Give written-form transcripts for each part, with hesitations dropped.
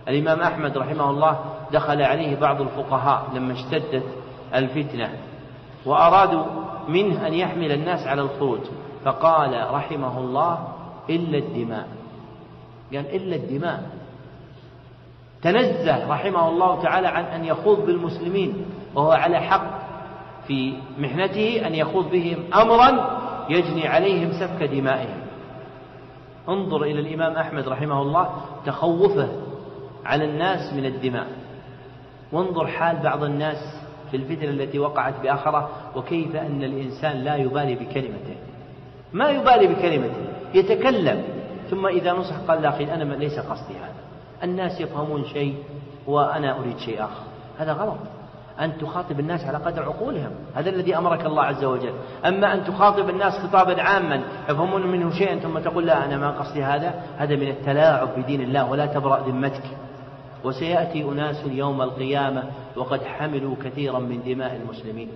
الإمام أحمد رحمه الله دخل عليه بعض الفقهاء لما اشتدت الفتنة وأرادوا منه أن يحمل الناس على الخروج، فقال رحمه الله إلا الدماء، قال إلا الدماء، تنزه رحمه الله تعالى عن أن يخوض بالمسلمين وهو على حق في محنته أن يخوض بهم أمرا يجني عليهم سفك دمائهم. انظر إلى الإمام أحمد رحمه الله تخوفه على الناس من الدماء، وانظر حال بعض الناس في الفتنة التي وقعت بآخرة، وكيف أن الإنسان لا يبالي بكلمته، ما يبالي بكلمته، يتكلم ثم إذا نصح قال لا أخي أنا ليس قصدي هذا، الناس يفهمون شيء وأنا أريد شيء آخر. هذا غلط، أن تخاطب الناس على قدر عقولهم، هذا الذي أمرك الله عز وجل. أما أن تخاطب الناس خطابا عاما يفهمون منه شيئا ثم تقول لا أنا ما قصدي هذا من التلاعب بدين الله، ولا تبرأ ذمتك. وسيأتي أناس يوم القيامة وقد حملوا كثيرا من دماء المسلمين،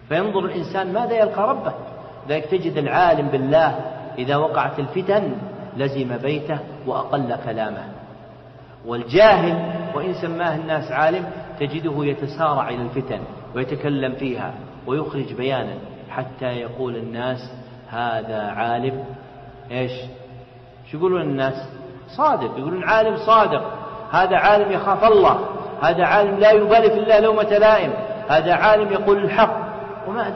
فينظر الإنسان ماذا يلقى ربه. ذلك تجد العالم بالله إذا وقعت الفتن لزم بيته وأقل كلامه، والجاهل وإن سماه الناس عالم تجده يتسارع إلى الفتن ويتكلم فيها ويخرج بيانا حتى يقول الناس هذا عالم إيش؟ شو يقولون الناس؟ صادق، يقولون عالم صادق، هذا عالم يخاف الله، هذا عالم لا يبالي في الله لومة لائم، هذا عالم يقول الحق. وما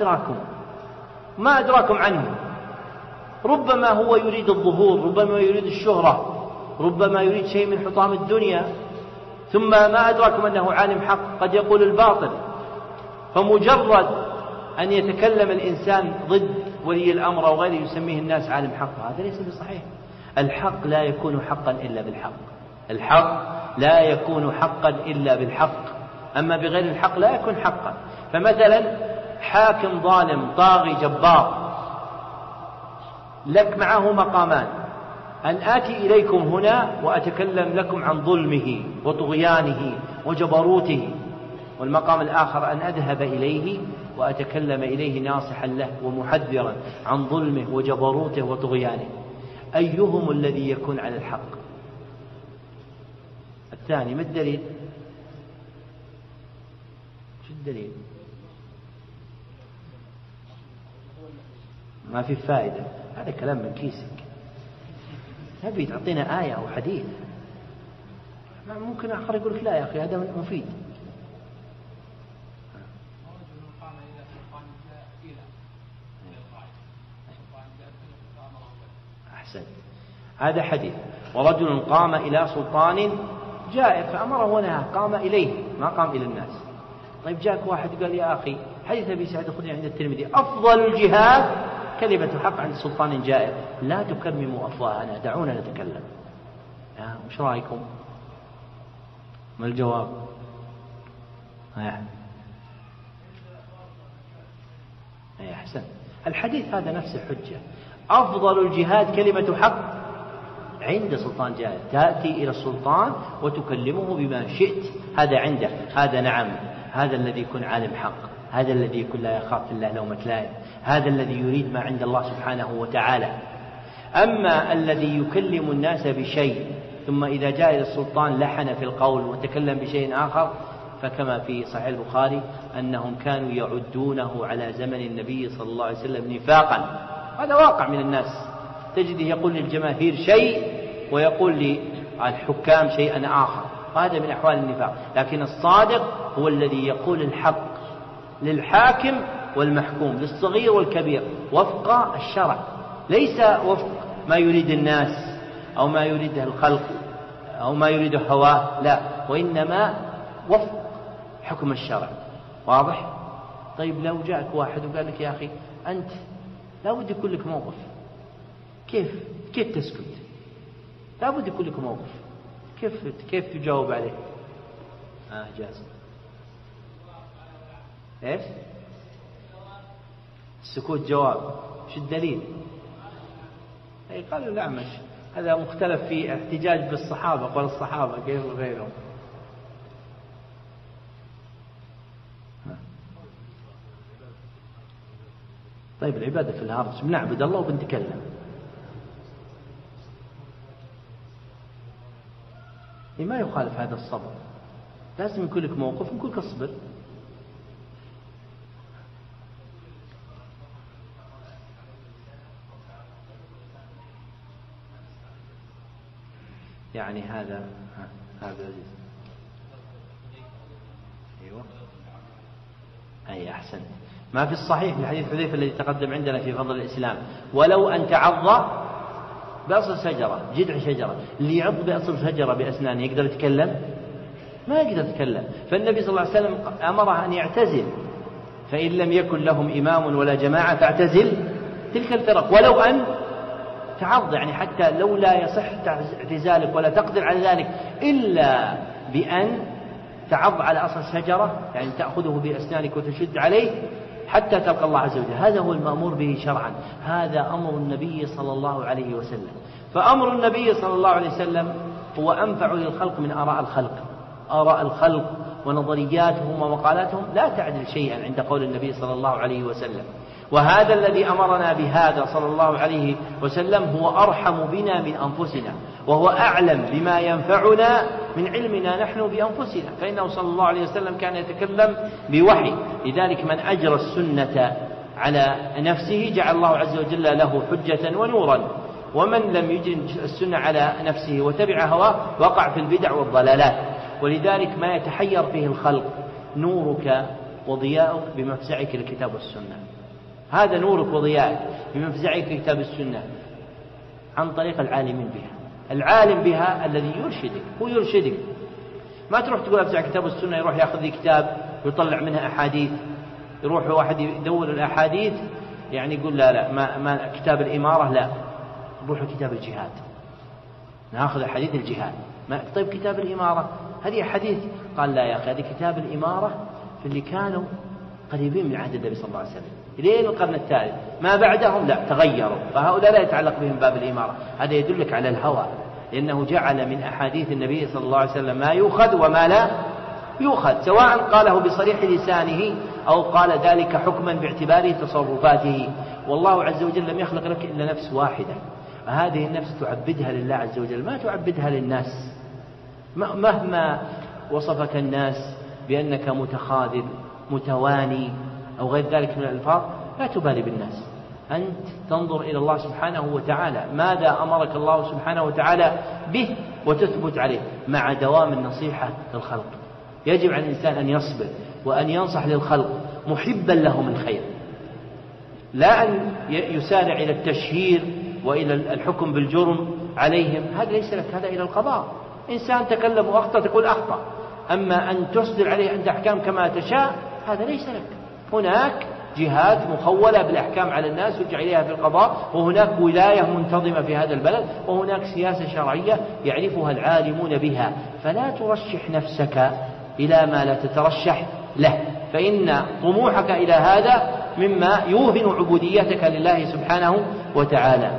أدراكم عنه. ربما هو يريد الظهور، ربما يريد الشهرة، ربما يريد شيء من حطام الدنيا، ثم ما أدراكم أنه عالم حق، قد يقول الباطل. فمجرد أن يتكلم الإنسان ضد ولي الأمر أو غيره يسميه الناس عالم حق، هذا ليس بصحيح. الحق لا يكون حقا إلا بالحق، الحق لا يكون حقا إلا بالحق، أما بغير الحق لا يكون حقا. فمثلا حاكم ظالم طاغي جبار لك معه مقامان، أن آتي إليكم هنا وأتكلم لكم عن ظلمه وطغيانه وجبروته، والمقام الآخر أن أذهب إليه وأتكلم إليه ناصحا له ومحذرا عن ظلمه وجبروته وطغيانه. أيهم الذي يكون على الحق؟ الثاني. ما الدليل؟ شو الدليل؟ ما في فائدة، هذا كلام من كيسك. نبي تعطينا آية أو حديث. ممكن آخر يقول لك لا يا أخي هذا مفيد. أحسن، هذا حديث. ورجل قام إلى سلطان جائر فأمره ونهاه، قام إليه ما قام إلى الناس. طيب جاك واحد قال يا أخي حديث أبي سعيد الخدري عند الترمذي أفضل الجهاد كلمة حق عند سلطان جائر، لا تكمموا أفواهنا دعونا نتكلم. وش رأيكم؟ ما الجواب؟ أحسن، الحديث هذا نفس الحجة. أفضل الجهاد كلمة حق عند سلطان جائر، تأتي إلى السلطان وتكلمه بما شئت، هذا عنده، هذا نعم، هذا الذي يكون عالم حق، هذا الذي يكون لا يخاف في الله لومة لائم، هذا الذي يريد ما عند الله سبحانه وتعالى. أما الذي يكلم الناس بشيء ثم إذا جاء إلى السلطان لحن في القول وتكلم بشيء آخر، فكما في صحيح البخاري أنهم كانوا يعدونه على زمن النبي صلى الله عليه وسلم نفاقا. هذا واقع من الناس، تجده يقول للجماهير شيء ويقول للحكام شيئا آخر، وهذا من أحوال النفاق. لكن الصادق هو الذي يقول الحق للحاكم والمحكوم، للصغير والكبير، وفق الشرع، ليس وفق ما يريد الناس أو ما يريده الخلق أو ما يريده هواه، لا، وإنما وفق حكم الشرع. واضح؟ طيب لو جاءك واحد وقال لك يا أخي أنت لا بد يكون لك موقف، كيف تسكت؟ لا بد يكون لك موقف، كيف تجاوب عليه؟ جاز. إيش؟ السكوت جواب. شو الدليل؟ قالوا الأعمش هذا مختلف في احتجاج بالصحابة، قال الصحابة كيف غيرهم. طيب العبادة في الهرج، بنعبد الله وبنتكلم. ما يخالف هذا الصبر، لازم يكون لك موقف يكون لك اصبر. يعني هذا عزيز. أيوة أي أحسن. ما في الصحيح في حديث حذيفة الذي تقدم عندنا في فضل الإسلام: ولو أن تعض بأصل شجرة، جذع شجرة. اللي يعض بأصل شجرة بأسنانه يقدر يتكلم؟ ما يقدر يتكلم. فالنبي صلى الله عليه وسلم أمره أن يعتزل، فإن لم يكن لهم إمام ولا جماعة فاعتزل تلك الفرق. ولو أن تعض، يعني حتى لو لا يصح اعتزالك ولا تقدر على ذلك إلا بأن تعض على أصل شجرة، يعني تأخذه بأسنانك وتشد عليه حتى تلقى الله عز وجل. هذا هو المأمور به شرعا، هذا أمر النبي صلى الله عليه وسلم. فأمر النبي صلى الله عليه وسلم هو أنفع للخلق من آراء الخلق. آراء الخلق ونظرياتهم ومقالاتهم لا تعدل شيئا عند قول النبي صلى الله عليه وسلم. وهذا الذي أمرنا بهذا صلى الله عليه وسلم هو أرحم بنا من أنفسنا، وهو أعلم بما ينفعنا من علمنا نحن بأنفسنا، فإنه صلى الله عليه وسلم كان يتكلم بوحي. لذلك من أجرى السنة على نفسه جعل الله عز وجل له حجة ونورا، ومن لم يجر السنة على نفسه وتبع هواه وقع في البدع والضلالات. ولذلك ما يتحير فيه الخلق: نورك وضياؤك بمفزعك الكتاب والسنة. هذا نورك وضياءك بمفزعك كتاب السنة عن طريق العالمين بها. العالم بها الذي يرشدك، هو يرشدك. ما تروح تقول أفزع كتاب السنة، يروح يأخذ لي كتاب ويطلع منها أحاديث، يروح واحد يدور الأحاديث يعني يقول لا ما كتاب الإمارة لا، نروح كتاب الجهاد نأخذ أحاديث الجهاد. طيب كتاب الإمارة هذه أحاديث، قال لا يا أخي هذه كتاب الإمارة في اللي كانوا قريبين من عهد النبي صلى الله عليه وسلم لين القرن الثالث، ما بعدهم لا تغيروا، فهؤلاء لا يتعلق بهم باب الإمارة. هذا يدلك على الهوى، لأنه جعل من أحاديث النبي صلى الله عليه وسلم ما يؤخذ وما لا يؤخذ، سواء قاله بصريح لسانه أو قال ذلك حكما باعتبار تصرفاته. والله عز وجل لم يخلق لك إلا نفس واحدة، هذه النفس تعبدها لله عز وجل، ما تعبدها للناس. مهما وصفك الناس بأنك متخاذل متواني أو غير ذلك من الألفاظ لا تبالي بالناس، أنت تنظر إلى الله سبحانه وتعالى، ماذا أمرك الله سبحانه وتعالى به وتثبت عليه مع دوام النصيحة للخلق. يجب على الإنسان أن يصبر وأن ينصح للخلق محبا لهم الخير، لا أن يسارع إلى التشهير وإلى الحكم بالجرم عليهم، هذا ليس لك، هذا إلى القضاء. إنسان تكلم وأخطأ تقول أخطأ، أما أن تصدر عليه أنت أحكام كما تشاء هذا ليس لك. هناك جهات مخولة بالأحكام على الناس يرجع إليها في القضاء، وهناك ولاية منتظمة في هذا البلد، وهناك سياسة شرعية يعرفها العالمون بها. فلا ترشح نفسك إلى ما لا تترشح له، فإن طموحك إلى هذا مما يوهن عبوديتك لله سبحانه وتعالى.